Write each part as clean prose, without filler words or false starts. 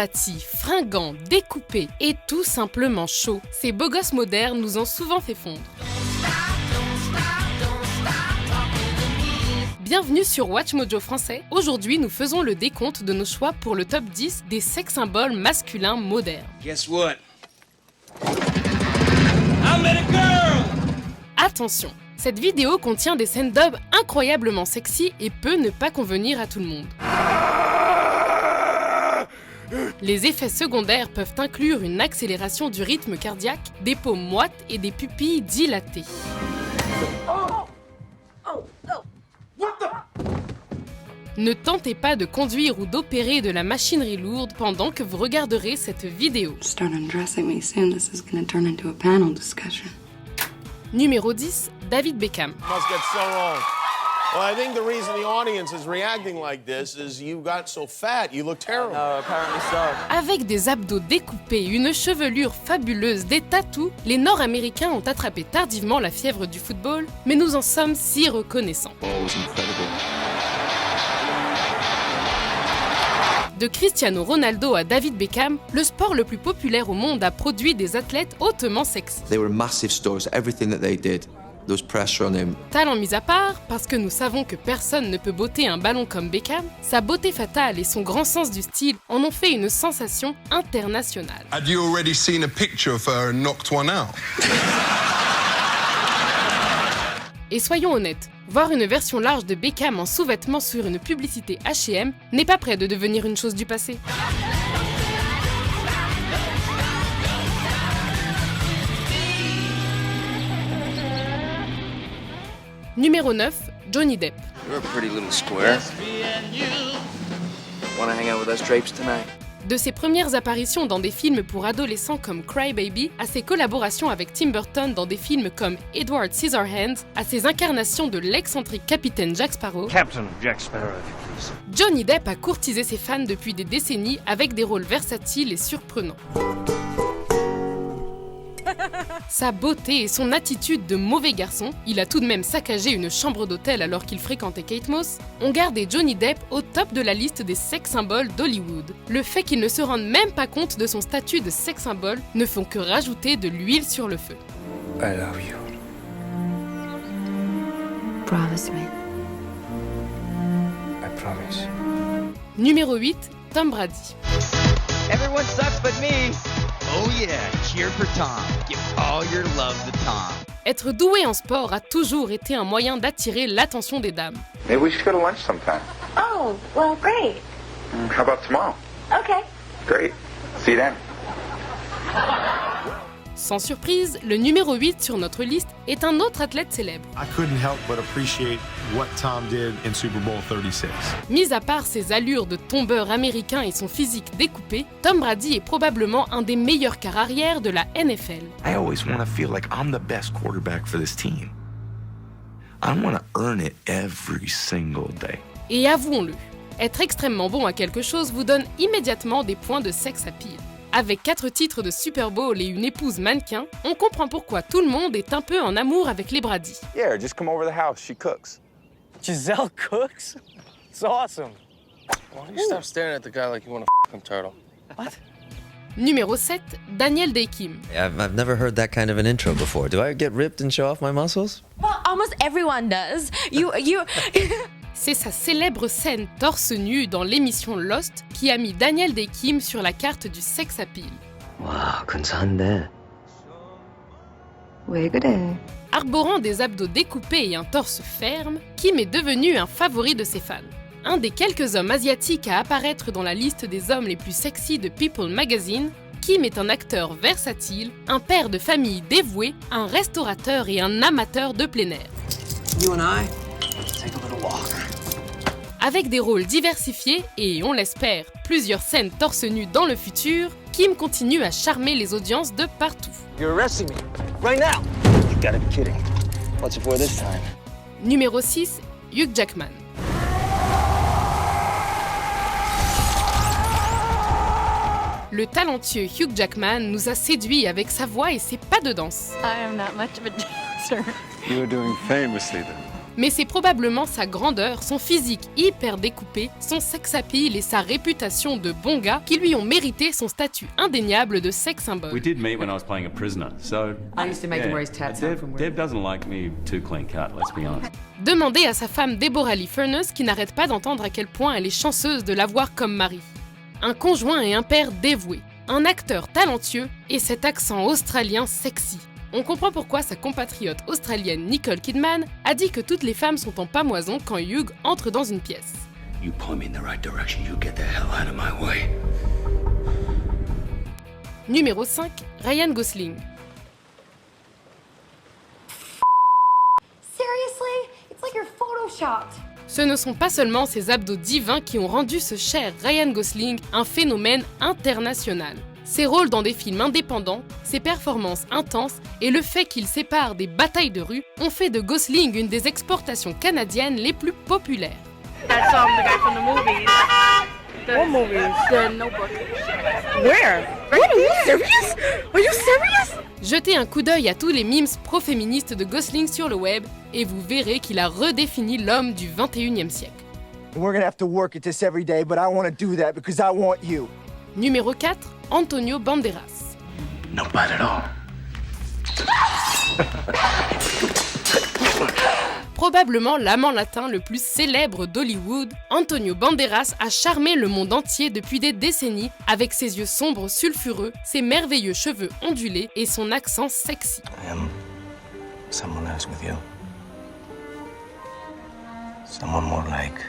bâtis, fringants, découpés et tout simplement chauds. Ces beaux gosses modernes nous ont souvent fait fondre. Bienvenue sur Watch Mojo français. Aujourd'hui, nous faisons le décompte de nos choix pour le top 10 des sex symboles masculins modernes. Guess what? I met a girl! Attention, cette vidéo contient des scènes dub incroyablement sexy et peut ne pas convenir à tout le monde. Les effets secondaires peuvent inclure une accélération du rythme cardiaque, des peaux moites et des pupilles dilatées. Ne tentez pas de conduire ou d'opérer de la machinerie lourde pendant que vous regarderez cette vidéo. Numéro 10, David Beckham. Well, I think the reason the audience is reacting like this is you got so fat, you look terrible. Apparently so. Avec des abdos découpés, une chevelure fabuleuse, des tatous, les Nord-Américains ont attrapé tardivement la fièvre du football, mais nous en sommes si reconnaissants. De Cristiano Ronaldo à David Beckham, le sport le plus populaire au monde a produit des athlètes hautement sexy. They were massive stars, everything that they did. There was pressure on him. Talent mis à part, parce que nous savons que personne ne peut botter un ballon comme Beckham, sa beauté fatale et son grand sens du style en ont fait une sensation internationale. Had you already seen a picture of her and knocked one out? Et soyons honnêtes, voir une version large de Beckham en sous-vêtements sur une publicité H&M n'est pas près de devenir une chose du passé. Numéro 9, Johnny Depp. You're a pretty little square. Wanna hang out with us drapes tonight? De ses premières apparitions dans des films pour adolescents comme Cry Baby, à ses collaborations avec Tim Burton dans des films comme Edward Scissorhands, à ses incarnations de l'excentrique capitaine Jack Sparrow, Captain Jack Sparrow, please. Johnny Depp a courtisé ses fans depuis des décennies avec des rôles versatiles et surprenants. Sa beauté et son attitude de mauvais garçon, il a tout de même saccagé une chambre d'hôtel alors qu'il fréquentait Kate Moss, ont gardé Johnny Depp au top de la liste des sex symboles d'Hollywood. Le fait qu'il ne se rende même pas compte de son statut de sex symbole ne font que rajouter de l'huile sur le feu. I love you. Promise me. I promise. Numéro 8, Tom Brady. Everyone sucks but me. Oh yeah, cheer for Tom. Give all your love to Tom. Être doué en sport a toujours été un moyen d'attirer l'attention des dames. Maybe we should go to lunch sometime. Oh, well, great. How about tomorrow? Okay. Great. See you then. Sans surprise, le numéro 8 sur notre liste est un autre athlète célèbre. I couldn't help but appreciate what Tom did in Super Bowl 36. Mis à part ses allures de tombeur américain et son physique découpé, Tom Brady est probablement un des meilleurs quarts arrière de la NFL. I always want to feel like I'm the best quarterback for this team. I want to earn it every single day. Et avouons-le, être extrêmement bon à quelque chose vous donne immédiatement des points de sex appeal. Avec 4 titres de Super Bowl et une épouse mannequin, on comprend pourquoi tout le monde est un peu en amour avec les Brady. Yeah, just come over to the house. She cooks. Giselle cooks? It's awesome. Why don't you stop staring at the guy like you want a fucking turtle? What? Numéro 7, Daniel Day-Kim. I've never heard that kind of an intro before. Do I get ripped and show off my muscles? Well, almost everyone does. You. C'est sa célèbre scène torse nu dans l'émission Lost qui a mis Daniel Day-Kim sur la carte du sex appeal. Wow, 괜찮은데. 왜 그래? Arborant des abdos découpés et un torse ferme, Kim est devenu un favori de ses fans. Un des quelques hommes asiatiques à apparaître dans la liste des hommes les plus sexy de People Magazine, Kim est un acteur versatile, un père de famille dévoué, un restaurateur et un amateur de plein air. You and I take a little walk. Avec des rôles diversifiés et, on l'espère, plusieurs scènes torse nu dans le futur, Kim continue à charmer les audiences de partout. You're arresting me. Right now. You gotta be kidding. What's it for this time? Numéro 6, Hugh Jackman. Le talentueux Hugh Jackman nous a séduits avec sa voix et ses pas de danse. I am not much of a dancer. You were doing famously then. Mais c'est probablement sa grandeur, son physique hyper découpé, son sex appeal et sa réputation de bon gars qui lui ont mérité son statut indéniable de sex symbole. We did meet when I was playing a prisoner, so I used to make him wear his tats out from Deb doesn't like me too clean cut, let's be honest. Demandez à sa femme Deborah Lee Furness qui n'arrête pas d'entendre à quel point elle est chanceuse de l'avoir comme mari. Un conjoint et un père dévoué, un acteur talentueux et cet accent australien sexy. On comprend pourquoi sa compatriote australienne Nicole Kidman a dit que toutes les femmes sont en pamoison quand Hugh entre dans une pièce. You point me in the right direction, you get the hell out of my way. Numéro 5, Ryan Gosling. Seriously? It's like you're photoshopped. Ce ne sont pas seulement ses abdos divins qui ont rendu ce cher Ryan Gosling un phénomène international. Ses rôles dans des films indépendants, ses performances intenses et le fait qu'il sépare des batailles de rue ont fait de Gosling une des exportations canadiennes les plus populaires. That's the guy from the movies. What movies? The Notebook. Where? What? Are you serious? Are you serious? Jetez un coup d'œil à tous les memes pro-féministes de Gosling sur le web et vous verrez qu'il a redéfini l'homme du 21e siècle. We're gonna have to work at this every day, but I want to do that because I want you. Numéro 4, Antonio Banderas. No bad at all. Probablement l'amant latin le plus célèbre d'Hollywood, Antonio Banderas a charmé le monde entier depuis des décennies avec ses yeux sombres sulfureux, ses merveilleux cheveux ondulés et son accent sexy. I am someone else with you. Someone more like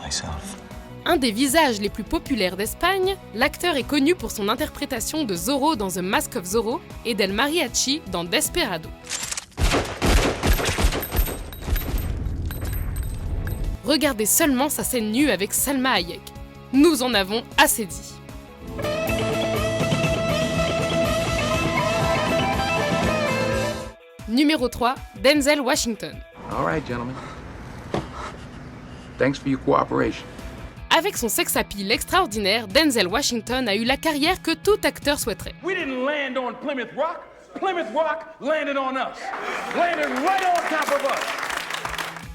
myself. Un des visages les plus populaires d'Espagne, l'acteur est connu pour son interprétation de Zorro dans The Mask of Zorro et d'El Mariachi dans Desperado. Regardez seulement sa scène nue avec Salma Hayek. Nous en avons assez dit. Numéro 3, Denzel Washington. All right, gentlemen. Thanks for your cooperation. Avec son sex appeal extraordinaire, Denzel Washington a eu la carrière que tout acteur souhaiterait. We didn't land on Plymouth Rock. Plymouth Rock landed on us. Landed right on top of us.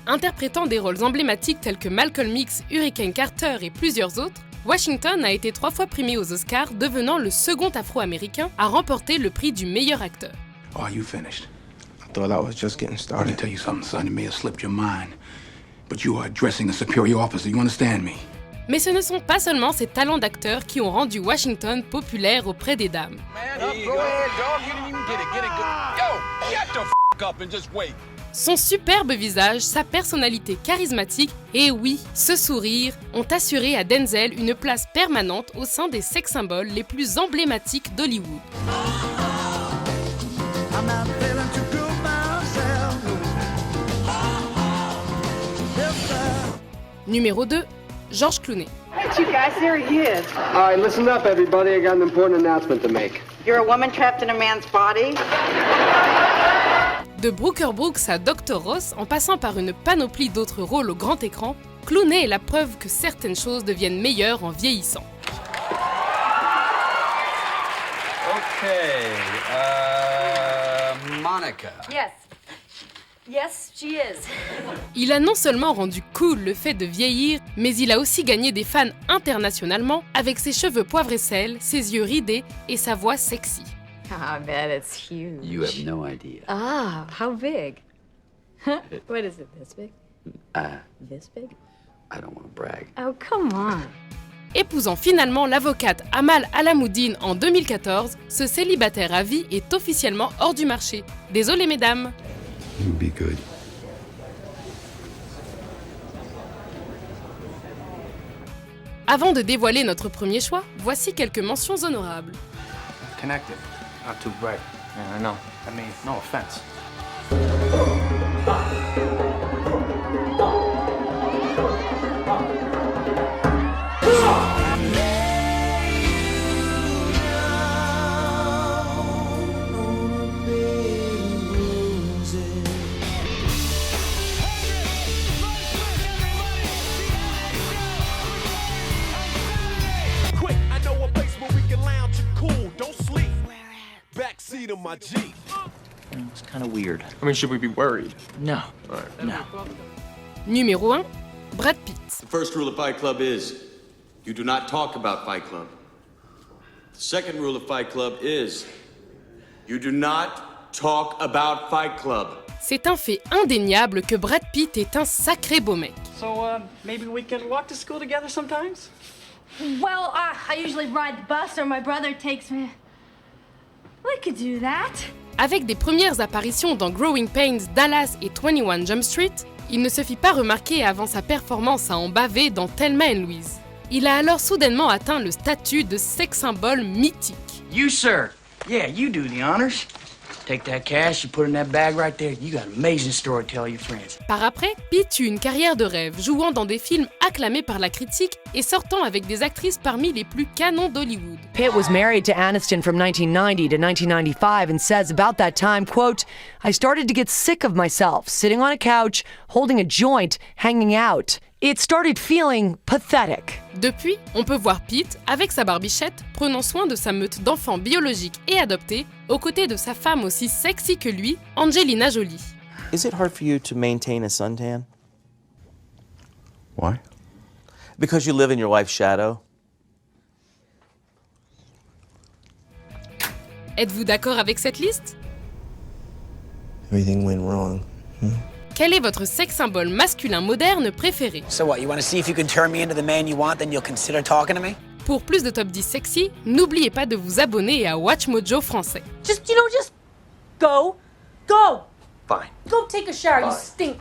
Interprétant des rôles emblématiques tels que Malcolm X, Hurricane Carter et plusieurs autres, Washington a été 3 fois primé aux Oscars, devenant le second Afro-Américain à remporter le prix du meilleur acteur. Are you finished? I thought I was just getting started. Let me tell you something, son. It may have slipped your mind, but you are addressing a superior officer. You understand me? Mais ce ne sont pas seulement ses talents d'acteur qui ont rendu Washington populaire auprès des dames. Son superbe visage, sa personnalité charismatique et oui, ce sourire ont assuré à Denzel une place permanente au sein des sex symboles les plus emblématiques d'Hollywood. Numéro 2, George Clooney. Hey, you guys, here he is. All right, listen up, everybody. I got an important announcement to make. You're a woman trapped in a man's body? De Brooker Brooks à Dr. Ross, en passant par une panoplie d'autres rôles au grand écran, Clooney est la preuve que certaines choses deviennent meilleures en vieillissant. Okay, Monica. Yes. Yes, she is. Il a non seulement rendu cool le fait de vieillir, mais il a aussi gagné des fans internationalement avec ses cheveux poivre et sel, ses yeux ridés et sa voix sexy. I bet it's huge. You have no idea. Ah, how big? What is it, this big? This big? I don't want to brag. Oh, come on. Épousant finalement l'avocate Amal Alamoudine en 2014, ce célibataire à vie est officiellement hors du marché. Désolé mesdames. You'll be good. Avant de dévoiler notre premier choix, voici quelques mentions honorables. Connected, not too bright. Yeah, I know. I mean, no offense. Of my Jeep. It's kind of weird. I mean, should we be worried? No. No. Numéro 1, Brad Pitt. The first rule of Fight Club is you do not talk about Fight Club. The second rule of Fight Club is you do not talk about Fight Club. C'est un fait indéniable que Brad Pitt est un sacré beau mec. So, maybe we can walk to school together sometimes? Well, I usually ride the bus or my brother takes me. We could do that. Avec des premières apparitions dans Growing Pains, Dallas et 21 Jump Street, il ne se fit pas remarquer avant sa performance à en baver dans Thelma & Louise. Il a alors soudainement atteint le statut de sex symbole mythique. You, sir. Yeah, you do the honors. Take that cash, you put it in that bag right there. You got an amazing story to tell your friends. Par après, Pitt eut une carrière de rêve, jouant dans des films acclamés par la critique et sortant avec des actrices parmi les plus canons d'Hollywood. Pitt was married to Aniston from 1990 to 1995 and says about that time, quote, I started to get sick of myself, sitting on a couch, holding a joint, hanging out. It started feeling pathetic. Depuis, on peut voir Pitt, avec sa barbichette, prenant soin de sa meute d'enfants biologiques et adoptés, aux côtés de sa femme aussi sexy que lui, Angelina Jolie. Is it hard for you to maintain a suntan? Why? Because you live in your wife's shadow. Êtes-vous d'accord avec cette liste? Everything went wrong. Quel est votre sex symbole masculin moderne préféré? So what, you want to see if you can turn me into the man you want, then you'll consider talking to me? Pour plus de top 10 sexy, n'oubliez pas de vous abonner à Watch Mojo français. Just go. Go. Fine. Go take a shower, you stink.